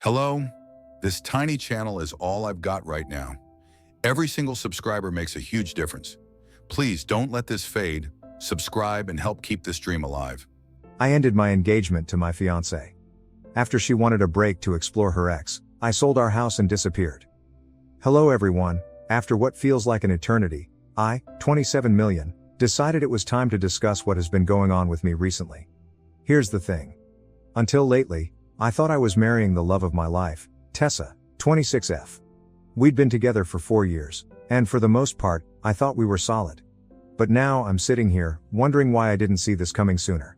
Hello, this tiny channel is all I've got right now. Every single subscriber makes a huge difference. Please don't let this fade, subscribe and help keep this dream alive. I ended my engagement to my fiancée. After she wanted a break to explore her ex, I sold our house and disappeared. Hello everyone, after what feels like an eternity, I, 27 million, decided it was time to discuss what has been going on with me recently. Here's the thing. Until lately, I thought I was marrying the love of my life, Tessa, 26F. We'd been together for 4 years, and for the most part, I thought we were solid. But now I'm sitting here, wondering why I didn't see this coming sooner.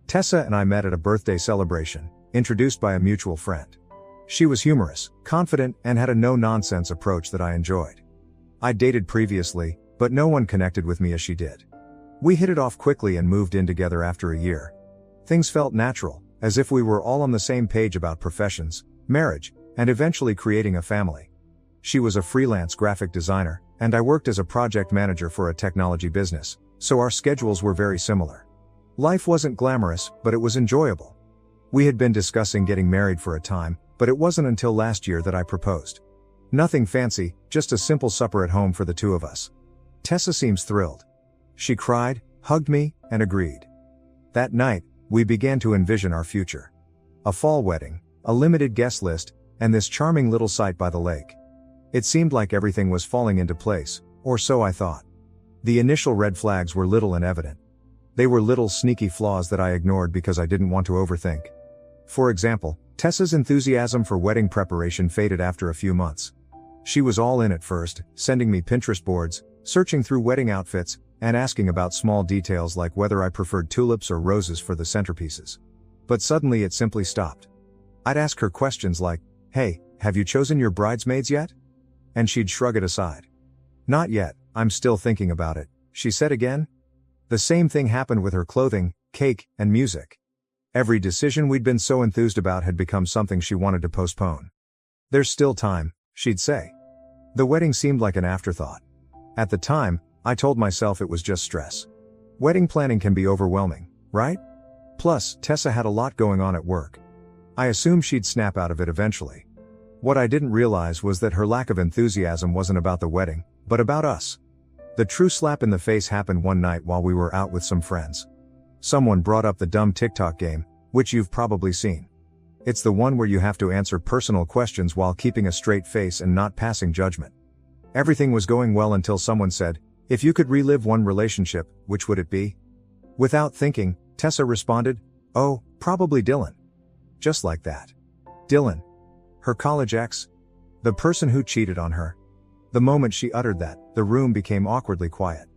Tessa and I met at a birthday celebration, introduced by a mutual friend. She was humorous, confident, and had a no-nonsense approach that I enjoyed. I'd dated previously, but no one connected with me as she did. We hit it off quickly and moved in together after a year. Things felt natural, as if we were all on the same page about professions, marriage, and eventually creating a family. She was a freelance graphic designer, and I worked as a project manager for a technology business, so our schedules were very similar. Life wasn't glamorous, but it was enjoyable. We had been discussing getting married for a time, but it wasn't until last year that I proposed. Nothing fancy, just a simple supper at home for the two of us. Tessa seems thrilled. She cried, hugged me, and agreed. That night, we began to envision our future. A fall wedding, a limited guest list, and this charming little site by the lake. It seemed like everything was falling into place, or so I thought. The initial red flags were little and evident. They were little sneaky flaws that I ignored because I didn't want to overthink. For example, Tessa's enthusiasm for wedding preparation faded after a few months. She was all in at first, sending me Pinterest boards, searching through wedding outfits, and asking about small details like whether I preferred tulips or roses for the centerpieces. But suddenly it simply stopped. I'd ask her questions like, "Hey, have you chosen your bridesmaids yet?" And she'd shrug it aside. "Not yet, I'm still thinking about it," she said again. The same thing happened with her clothing, cake, and music. Every decision we'd been so enthused about had become something she wanted to postpone. "There's still time," she'd say. The wedding seemed like an afterthought. At the time, I told myself it was just stress. Wedding planning can be overwhelming, right? Plus, Tessa had a lot going on at work. I assumed she'd snap out of it eventually. What I didn't realize was that her lack of enthusiasm wasn't about the wedding, but about us. The true slap in the face happened one night while we were out with some friends. Someone brought up the dumb TikTok game, which you've probably seen. It's the one where you have to answer personal questions while keeping a straight face and not passing judgment. Everything was going well until someone said, "If you could relive one relationship, which would it be?" Without thinking, Tessa responded, "Oh, probably Dylan." Just like that. Dylan. Her college ex. The person who cheated on her. The moment she uttered that, the room became awkwardly quiet.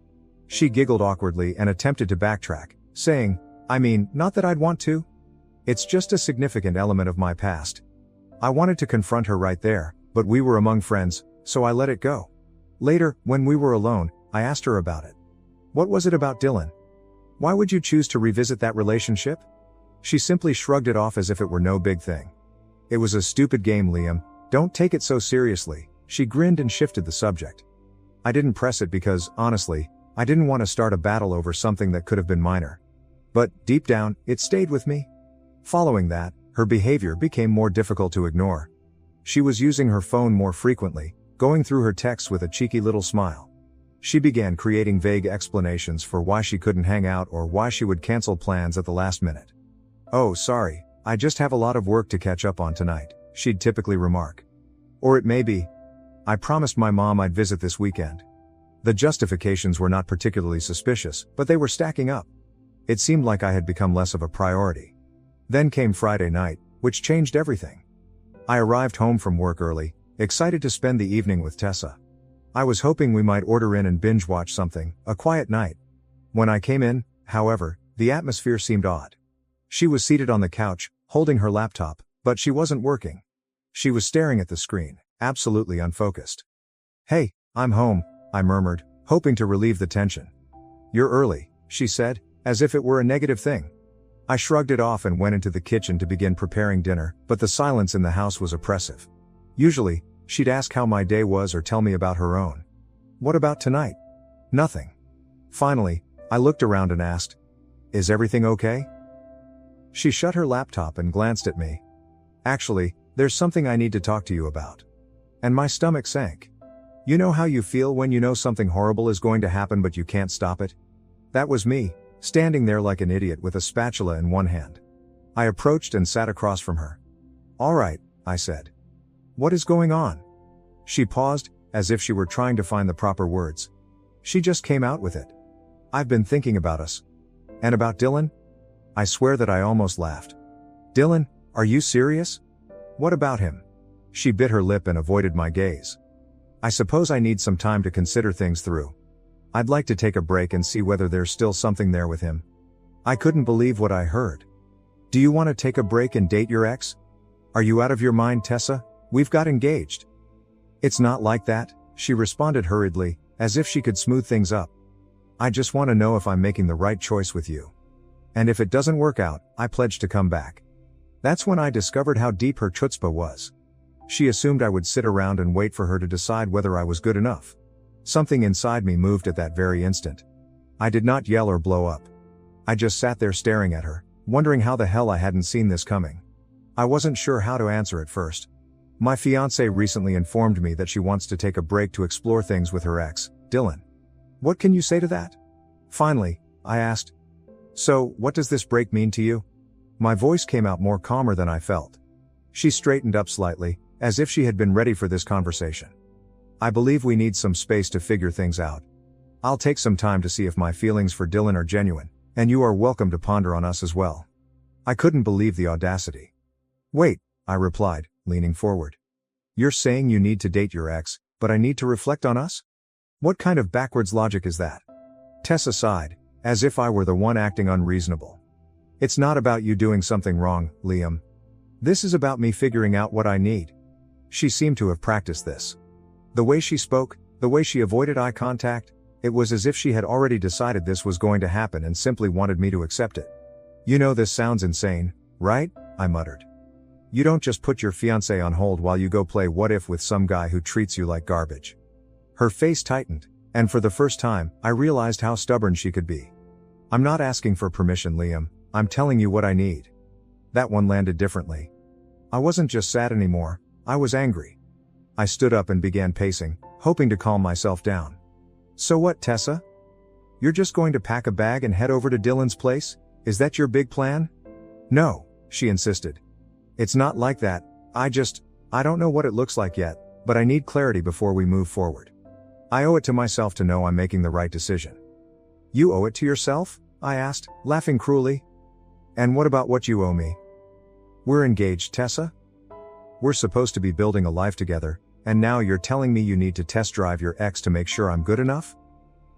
She giggled awkwardly and attempted to backtrack, saying, "I mean, not that I'd want to. It's just a significant element of my past." I wanted to confront her right there, but we were among friends, so I let it go. Later, when we were alone, I asked her about it. What was it about Dylan? Why would you choose to revisit that relationship? She simply shrugged it off as if it were no big thing. "It was a stupid game, Liam. Don't take it so seriously," she grinned and shifted the subject. I didn't press it because, honestly, I didn't want to start a battle over something that could have been minor. But, deep down, it stayed with me. Following that, her behavior became more difficult to ignore. She was using her phone more frequently, going through her texts with a cheeky little smile. She began creating vague explanations for why she couldn't hang out or why she would cancel plans at the last minute. "Oh, sorry, I just have a lot of work to catch up on tonight," she'd typically remark. Or it may be, "I promised my mom I'd visit this weekend." The justifications were not particularly suspicious, but they were stacking up. It seemed like I had become less of a priority. Then came Friday night, which changed everything. I arrived home from work early, excited to spend the evening with Tessa. I was hoping we might order in and binge watch something, a quiet night. When I came in, however, the atmosphere seemed odd. She was seated on the couch, holding her laptop, but she wasn't working. She was staring at the screen, absolutely unfocused. "Hey, I'm home," I murmured, hoping to relieve the tension. "You're early," she said, as if it were a negative thing. I shrugged it off and went into the kitchen to begin preparing dinner, but the silence in the house was oppressive. Usually, she'd ask how my day was or tell me about her own. What about tonight? Nothing. Finally, I looked around and asked, "Is everything okay?" She shut her laptop and glanced at me. "Actually, There's something I need to talk to you about. And my stomach sank. You know how you feel when you know something horrible is going to happen but you can't stop it? That was me, standing there like an idiot with a spatula in one hand. I approached and sat across from her. All right, I said. What is going on? She paused, as if she were trying to find the proper words. She just came out with it. I've been thinking about us. And about Dylan? I swear that I almost laughed. Dylan, are you serious? What about him? She bit her lip and avoided my gaze. I suppose I need some time to consider things through. I'd like to take a break and see whether there's still something there with him. I couldn't believe what I heard. Do you want to take a break and date your ex? Are you out of your mind, Tessa? We've got engaged. It's not like that, she responded hurriedly, as if she could smooth things up. I just want to know if I'm making the right choice with you. And if it doesn't work out, I pledge to come back. That's when I discovered how deep her chutzpah was. She assumed I would sit around and wait for her to decide whether I was good enough. Something inside me moved at that very instant. I did not yell or blow up. I just sat there staring at her, wondering how the hell I hadn't seen this coming. I wasn't sure how to answer at first. My fiancée recently informed me that she wants to take a break to explore things with her ex, Dylan. What can you say to that? Finally, I asked. So, what does this break mean to you? My voice came out more calmer than I felt. She straightened up slightly, as if she had been ready for this conversation. I believe we need some space to figure things out. I'll take some time to see if my feelings for Dylan are genuine, and you are welcome to ponder on us as well. I couldn't believe the audacity. Wait, I replied, leaning forward. You're saying you need to date your ex, but I need to reflect on us? What kind of backwards logic is that? Tessa sighed, as if I were the one acting unreasonable. It's not about you doing something wrong, Liam. This is about me figuring out what I need. She seemed to have practiced this. The way she spoke, the way she avoided eye contact, it was as if she had already decided this was going to happen and simply wanted me to accept it. You know this sounds insane, right? I muttered. You don't just put your fiancé on hold while you go play what if with some guy who treats you like garbage. Her face tightened, and for the first time, I realized how stubborn she could be. I'm not asking for permission, Liam, I'm telling you what I need. That one landed differently. I wasn't just sad anymore, I was angry. I stood up and began pacing, hoping to calm myself down. So what, Tessa? You're just going to pack a bag and head over to Dylan's place? Is that your big plan? No, she insisted. It's not like that, I don't know what it looks like yet, but I need clarity before we move forward. I owe it to myself to know I'm making the right decision. You owe it to yourself? I asked, laughing cruelly. And what about what you owe me? We're engaged, Tessa? We're supposed to be building a life together, and now you're telling me you need to test drive your ex to make sure I'm good enough?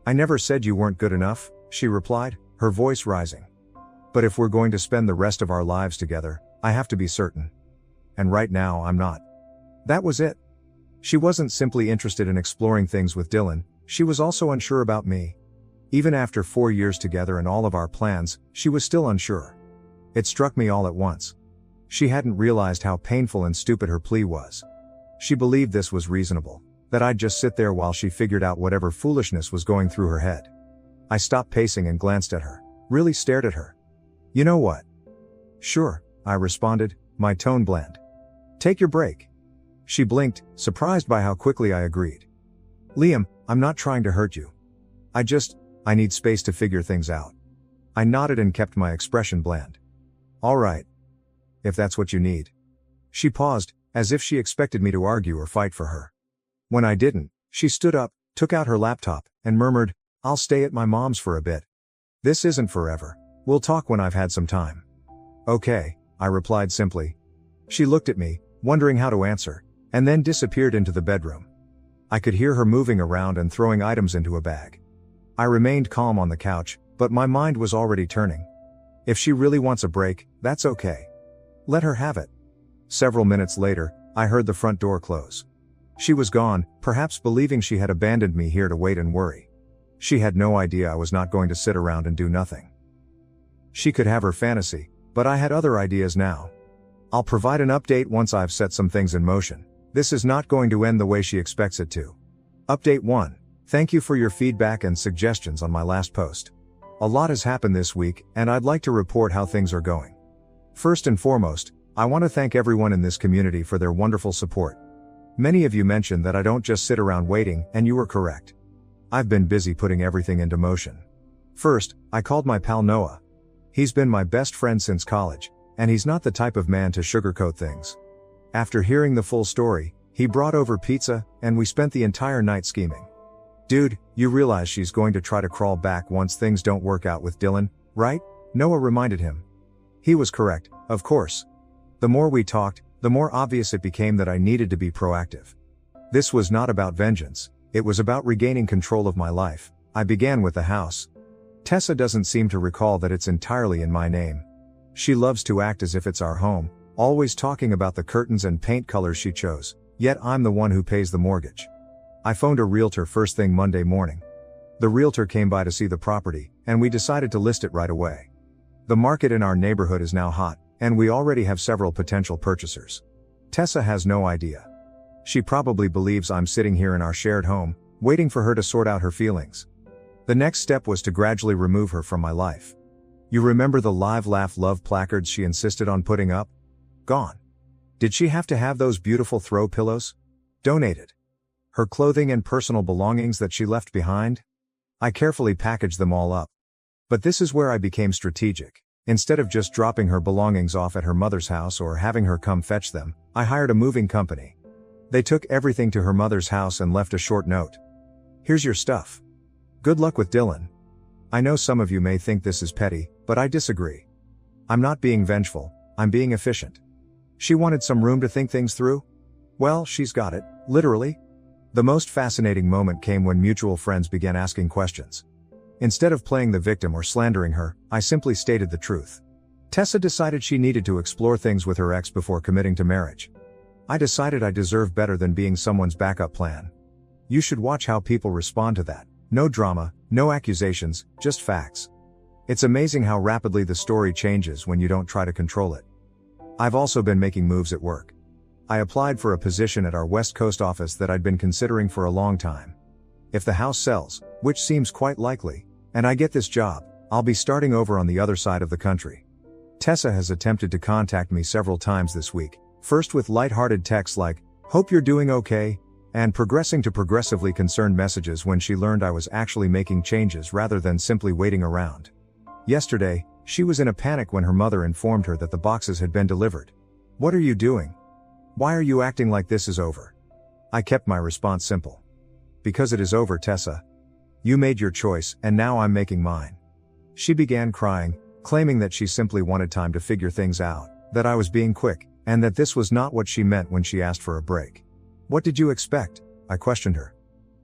I never said you weren't good enough, she replied, her voice rising. But if we're going to spend the rest of our lives together, I have to be certain. And right now I'm not. That was it. She wasn't simply interested in exploring things with Dylan, she was also unsure about me. Even after 4 years together and all of our plans, she was still unsure. It struck me all at once. She hadn't realized how painful and stupid her plea was. She believed this was reasonable, that I'd just sit there while she figured out whatever foolishness was going through her head. I stopped pacing and glanced at her, really stared at her. You know what? Sure, I responded, my tone bland. Take your break. She blinked, surprised by how quickly I agreed. Liam, I'm not trying to hurt you. I need space to figure things out. I nodded and kept my expression bland. All right. If that's what you need. She paused, as if she expected me to argue or fight for her. When I didn't, she stood up, took out her laptop, and murmured, I'll stay at my mom's for a bit. This isn't forever. We'll talk when I've had some time. Okay, I replied simply. She looked at me, wondering how to answer, and then disappeared into the bedroom. I could hear her moving around and throwing items into a bag. I remained calm on the couch, but my mind was already turning. If she really wants a break, that's okay. Let her have it. Several minutes later, I heard the front door close. She was gone, perhaps believing she had abandoned me here to wait and worry. She had no idea I was not going to sit around and do nothing. She could have her fantasy, but I had other ideas now. I'll provide an update once I've set some things in motion. This is not going to end the way she expects it to. Update 1. Thank you for your feedback and suggestions on my last post. A lot has happened this week, and I'd like to report how things are going. First and foremost, I want to thank everyone in this community for their wonderful support. Many of you mentioned that I don't just sit around waiting, and you were correct. I've been busy putting everything into motion. First, I called my pal Noah. He's been my best friend since college, and he's not the type of man to sugarcoat things. After hearing the full story, he brought over pizza, and we spent the entire night scheming. Dude, you realize she's going to try to crawl back once things don't work out with Dylan, right? Noah reminded him. He was correct, of course. The more we talked, the more obvious it became that I needed to be proactive. This was not about vengeance, it was about regaining control of my life. I began with the house. Tessa doesn't seem to recall that it's entirely in my name. She loves to act as if it's our home, always talking about the curtains and paint colors she chose, yet I'm the one who pays the mortgage. I phoned a realtor first thing Monday morning. The realtor came by to see the property, and we decided to list it right away. The market in our neighborhood is now hot, and we already have several potential purchasers. Tessa has no idea. She probably believes I'm sitting here in our shared home, waiting for her to sort out her feelings. The next step was to gradually remove her from my life. You remember the Live Laugh Love placards she insisted on putting up? Gone. Did she have to have those beautiful throw pillows? Donated. Her clothing and personal belongings that she left behind? I carefully packaged them all up. But this is where I became strategic. Instead of just dropping her belongings off at her mother's house or having her come fetch them, I hired a moving company. They took everything to her mother's house and left a short note. Here's your stuff. Good luck with Dylan. I know some of you may think this is petty, but I disagree. I'm not being vengeful, I'm being efficient. She wanted some room to think things through? Well, she's got it, literally. The most fascinating moment came when mutual friends began asking questions. Instead of playing the victim or slandering her, I simply stated the truth. Tessa decided she needed to explore things with her ex before committing to marriage. I decided I deserve better than being someone's backup plan. You should watch how people respond to that. No drama, no accusations, just facts. It's amazing how rapidly the story changes when you don't try to control it. I've also been making moves at work. I applied for a position at our West Coast office that I'd been considering for a long time. If the house sells, which seems quite likely, and I get this job, I'll be starting over on the other side of the country. Tessa has attempted to contact me several times this week, first with lighthearted texts like, "Hope you're doing okay," and progressing to progressively concerned messages when she learned I was actually making changes rather than simply waiting around. Yesterday, she was in a panic when her mother informed her that the boxes had been delivered. "What are you doing? Why are you acting like this is over?" I kept my response simple. "Because it is over, Tessa. You made your choice, and now I'm making mine." She began crying, claiming that she simply wanted time to figure things out, that I was being quick, and that this was not what she meant when she asked for a break. "What did you expect?" I questioned her.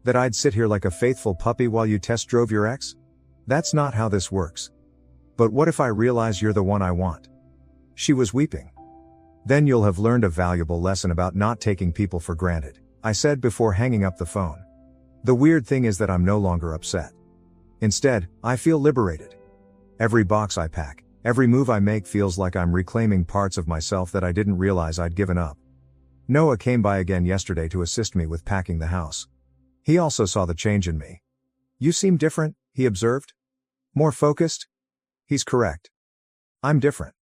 "That I'd sit here like a faithful puppy while you test drove your ex? That's not how this works." "But what if I realize you're the one I want?" She was weeping. "Then you'll have learned a valuable lesson about not taking people for granted," I said before hanging up the phone. The weird thing is that I'm no longer upset. Instead, I feel liberated. Every box I pack, every move I make feels like I'm reclaiming parts of myself that I didn't realize I'd given up. Noah came by again yesterday to assist me with packing the house. He also saw the change in me. "You seem different," he observed. "More focused?" He's correct. I'm different.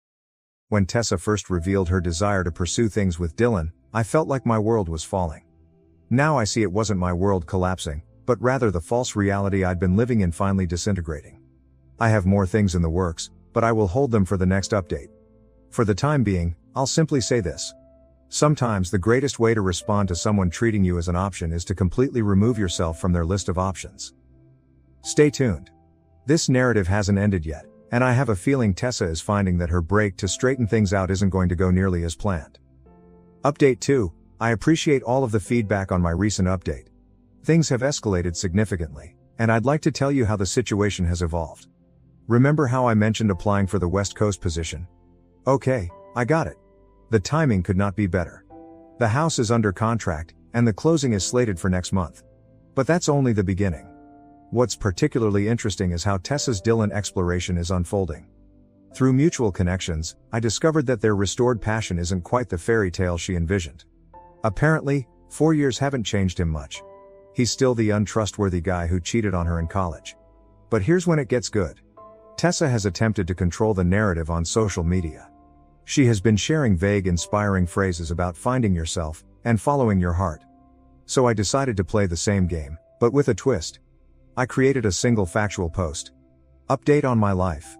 When Tessa first revealed her desire to pursue things with Dylan, I felt like my world was falling. Now I see it wasn't my world collapsing, but rather the false reality I'd been living in finally disintegrating. I have more things in the works, but I will hold them for the next update. For the time being, I'll simply say this. Sometimes the greatest way to respond to someone treating you as an option is to completely remove yourself from their list of options. Stay tuned. This narrative hasn't ended yet, and I have a feeling Tessa is finding that her break to straighten things out isn't going to go nearly as planned. Update 2. I appreciate all of the feedback on my recent update. Things have escalated significantly, and I'd like to tell you how the situation has evolved. Remember how I mentioned applying for the West Coast position? Okay, I got it. The timing could not be better. The house is under contract, and the closing is slated for next month. But that's only the beginning. What's particularly interesting is how Tessa's Dylan exploration is unfolding. Through mutual connections, I discovered that their restored passion isn't quite the fairy tale she envisioned. Apparently, 4 years haven't changed him much. He's still the untrustworthy guy who cheated on her in college. But here's when it gets good. Tessa has attempted to control the narrative on social media. She has been sharing vague, inspiring phrases about finding yourself and following your heart. So I decided to play the same game, but with a twist. I created a single factual post. Update on my life.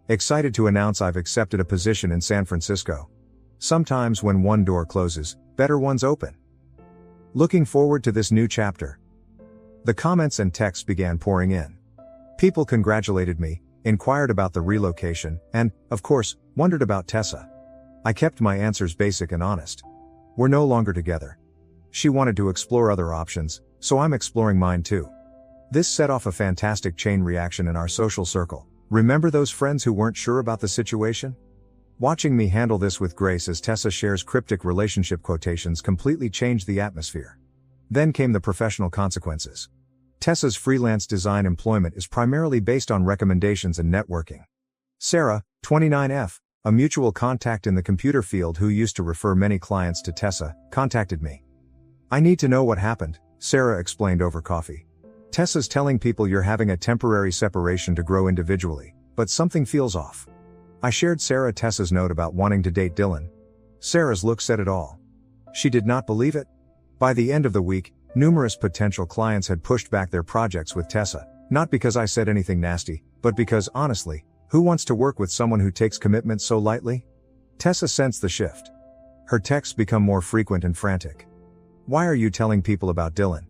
Excited to announce I've accepted a position in San Francisco. Sometimes when one door closes, better ones open. Looking forward to this new chapter. The comments and texts began pouring in. People congratulated me, inquired about the relocation, and, of course, wondered about Tessa. I kept my answers basic and honest. We're no longer together. She wanted to explore other options, so I'm exploring mine too. This set off a fantastic chain reaction in our social circle. Remember those friends who weren't sure about the situation? Watching me handle this with grace as Tessa shares cryptic relationship quotations completely changed the atmosphere. Then came the professional consequences. Tessa's freelance design employment is primarily based on recommendations and networking. Sarah, 29F, a mutual contact in the computer field who used to refer many clients to Tessa, contacted me. I need to know what happened, Sarah explained over coffee. Tessa's telling people you're having a temporary separation to grow individually, but something feels off. I shared Sarah Tessa's note about wanting to date Dylan. Sarah's look said it all. She did not believe it. By the end of the week, numerous potential clients had pushed back their projects with Tessa, not because I said anything nasty, but because, honestly, who wants to work with someone who takes commitment so lightly? Tessa sensed the shift. Her texts become more frequent and frantic. Why are you telling people about Dylan?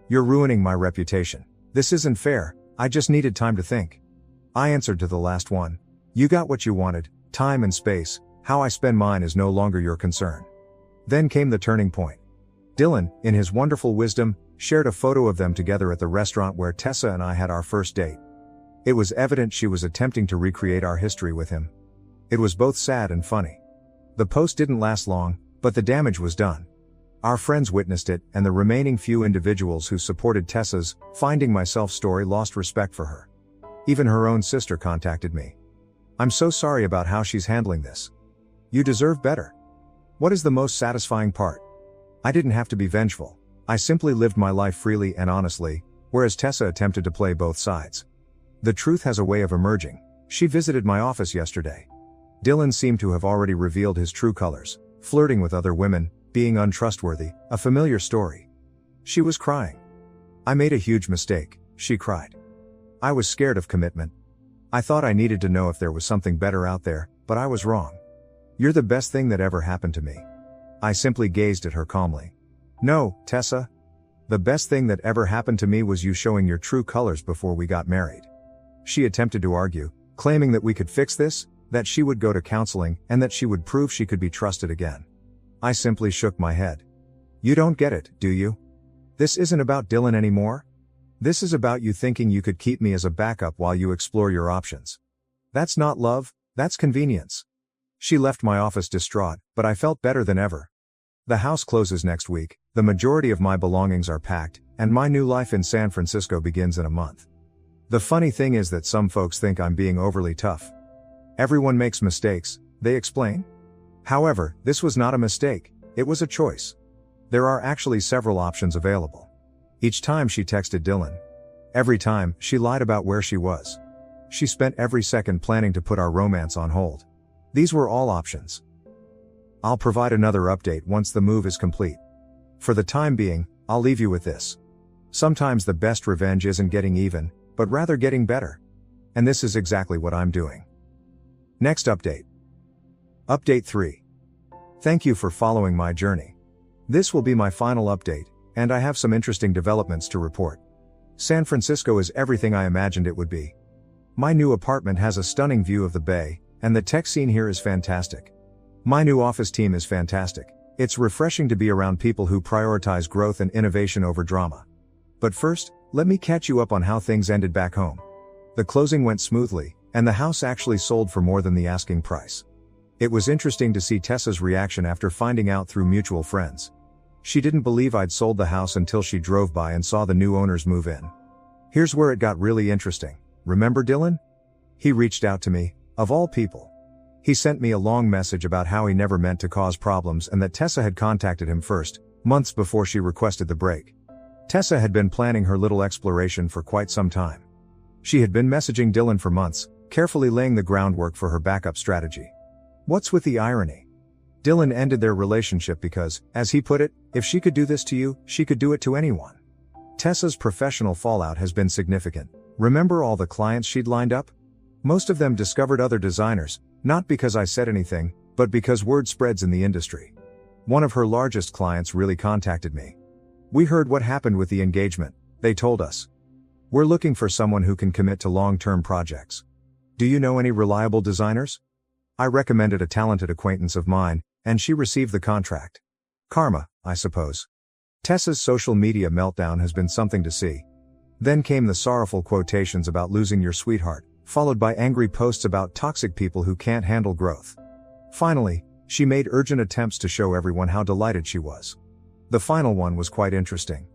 You're ruining my reputation. This isn't fair, I just needed time to think. I answered to the last one. You got what you wanted, time and space, how I spend mine is no longer your concern. Then came the turning point. Dylan, in his wonderful wisdom, shared a photo of them together at the restaurant where Tessa and I had our first date. It was evident she was attempting to recreate our history with him. It was both sad and funny. The post didn't last long, but the damage was done. Our friends witnessed it, and the remaining few individuals who supported Tessa's finding myself story lost respect for her. Even her own sister contacted me. I'm so sorry about how she's handling this. You deserve better. What is the most satisfying part? I didn't have to be vengeful. I simply lived my life freely and honestly, whereas Tessa attempted to play both sides. The truth has a way of emerging. She visited my office yesterday. Dylan seemed to have already revealed his true colors, flirting with other women, being untrustworthy, a familiar story. She was crying. I made a huge mistake, she cried. I was scared of commitment. I thought I needed to know if there was something better out there, but I was wrong. You're the best thing that ever happened to me. I simply gazed at her calmly. No, Tessa. The best thing that ever happened to me was you showing your true colors before we got married. She attempted to argue, claiming that we could fix this, that she would go to counseling, and that she would prove she could be trusted again. I simply shook my head. You don't get it, do you? This isn't about Dylan anymore. This is about you thinking you could keep me as a backup while you explore your options. That's not love, that's convenience. She left my office distraught, but I felt better than ever. The house closes next week, the majority of my belongings are packed, and my new life in San Francisco begins in a month. The funny thing is that some folks think I'm being overly tough. Everyone makes mistakes, they explain. However, this was not a mistake, it was a choice. There are actually several options available. Each time she texted Dylan. Every time, she lied about where she was. She spent every second planning to put our romance on hold. These were all options. I'll provide another update once the move is complete. For the time being, I'll leave you with this. Sometimes the best revenge isn't getting even, but rather getting better. And this is exactly what I'm doing. Next update. Update 3. Thank you for following my journey. This will be my final update, and I have some interesting developments to report. San Francisco is everything I imagined it would be. My new apartment has a stunning view of the bay, and the tech scene here is fantastic. My new office team is fantastic. It's refreshing to be around people who prioritize growth and innovation over drama. But first, let me catch you up on how things ended back home. The closing went smoothly, and the house actually sold for more than the asking price. It was interesting to see Tessa's reaction after finding out through mutual friends. She didn't believe I'd sold the house until she drove by and saw the new owners move in. Here's where it got really interesting. Remember Dylan? He reached out to me, of all people. He sent me a long message about how he never meant to cause problems and that Tessa had contacted him first, months before she requested the break. Tessa had been planning her little exploration for quite some time. She had been messaging Dylan for months, carefully laying the groundwork for her backup strategy. What's with the irony? Dylan ended their relationship because, as he put it, if she could do this to you, she could do it to anyone. Tessa's professional fallout has been significant. Remember all the clients she'd lined up? Most of them discovered other designers, not because I said anything, but because word spreads in the industry. One of her largest clients really contacted me. We heard what happened with the engagement, they told us. We're looking for someone who can commit to long-term projects. Do you know any reliable designers? I recommended a talented acquaintance of mine, and she received the contract. Karma, I suppose. Tessa's social media meltdown has been something to see. Then came the sorrowful quotations about losing your sweetheart, followed by angry posts about toxic people who can't handle growth. Finally, she made urgent attempts to show everyone how delighted she was. The final one was quite interesting.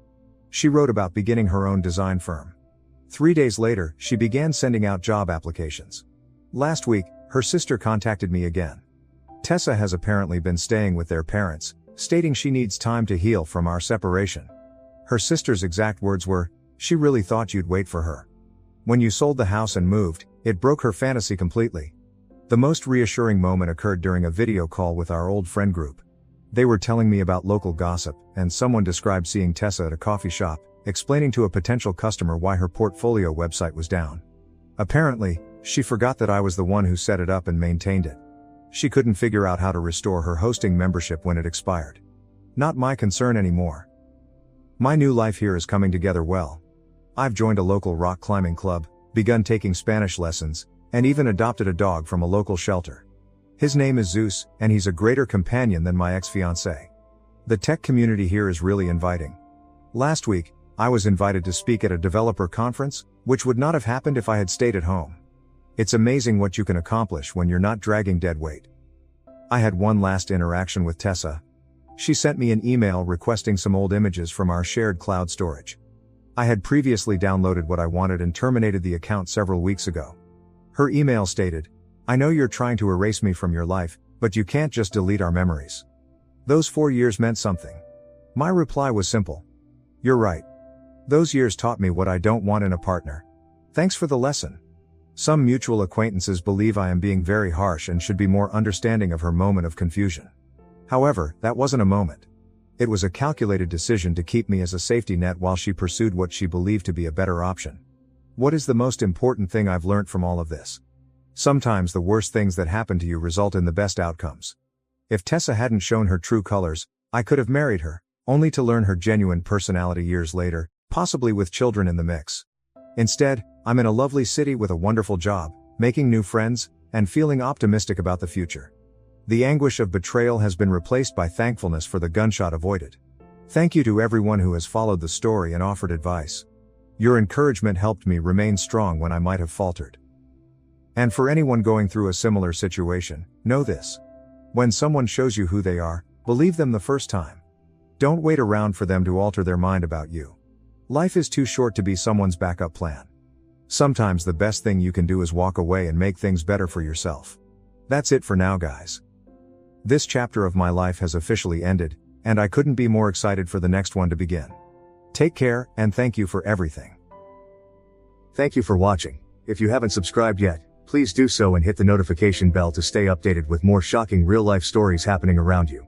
She wrote about beginning her own design firm. 3 days later, she began sending out job applications. Last week, her sister contacted me again. Tessa has apparently been staying with their parents, stating she needs time to heal from our separation. Her sister's exact words were, "She really thought you'd wait for her. When you sold the house and moved, it broke her fantasy completely." The most reassuring moment occurred during a video call with our old friend group. They were telling me about local gossip, and someone described seeing Tessa at a coffee shop, explaining to a potential customer why her portfolio website was down. Apparently, she forgot that I was the one who set it up and maintained it. She couldn't figure out how to restore her hosting membership when it expired. Not my concern anymore. My new life here is coming together well. I've joined a local rock climbing club, begun taking Spanish lessons, and even adopted a dog from a local shelter. His name is Zeus, and he's a greater companion than my ex-fiancée. The tech community here is really inviting. Last week, I was invited to speak at a developer conference, which would not have happened if I had stayed at home. It's amazing what you can accomplish when you're not dragging dead weight. I had one last interaction with Tessa. She sent me an email requesting some old images from our shared cloud storage. I had previously downloaded what I wanted and terminated the account several weeks ago. Her email stated, "I know you're trying to erase me from your life, but you can't just delete our memories. Those 4 years meant something." My reply was simple. "You're right. Those years taught me what I don't want in a partner. Thanks for the lesson." Some mutual acquaintances believe I am being very harsh and should be more understanding of her moment of confusion. However, that wasn't a moment. It was a calculated decision to keep me as a safety net while she pursued what she believed to be a better option. What is the most important thing I've learned from all of this? Sometimes the worst things that happen to you result in the best outcomes. If Tessa hadn't shown her true colors, I could have married her, only to learn her genuine personality years later, possibly with children in the mix. Instead, I'm in a lovely city with a wonderful job, making new friends, and feeling optimistic about the future. The anguish of betrayal has been replaced by thankfulness for the gunshot avoided. Thank you to everyone who has followed the story and offered advice. Your encouragement helped me remain strong when I might have faltered. And for anyone going through a similar situation, know this. When someone shows you who they are, believe them the first time. Don't wait around for them to alter their mind about you. Life is too short to be someone's backup plan. Sometimes the best thing you can do is walk away and make things better for yourself. That's it for now, guys. This chapter of my life has officially ended, and I couldn't be more excited for the next one to begin. Take care, and thank you for everything. Thank you for watching. If you haven't subscribed yet, please do so and hit the notification bell to stay updated with more shocking real-life stories happening around you.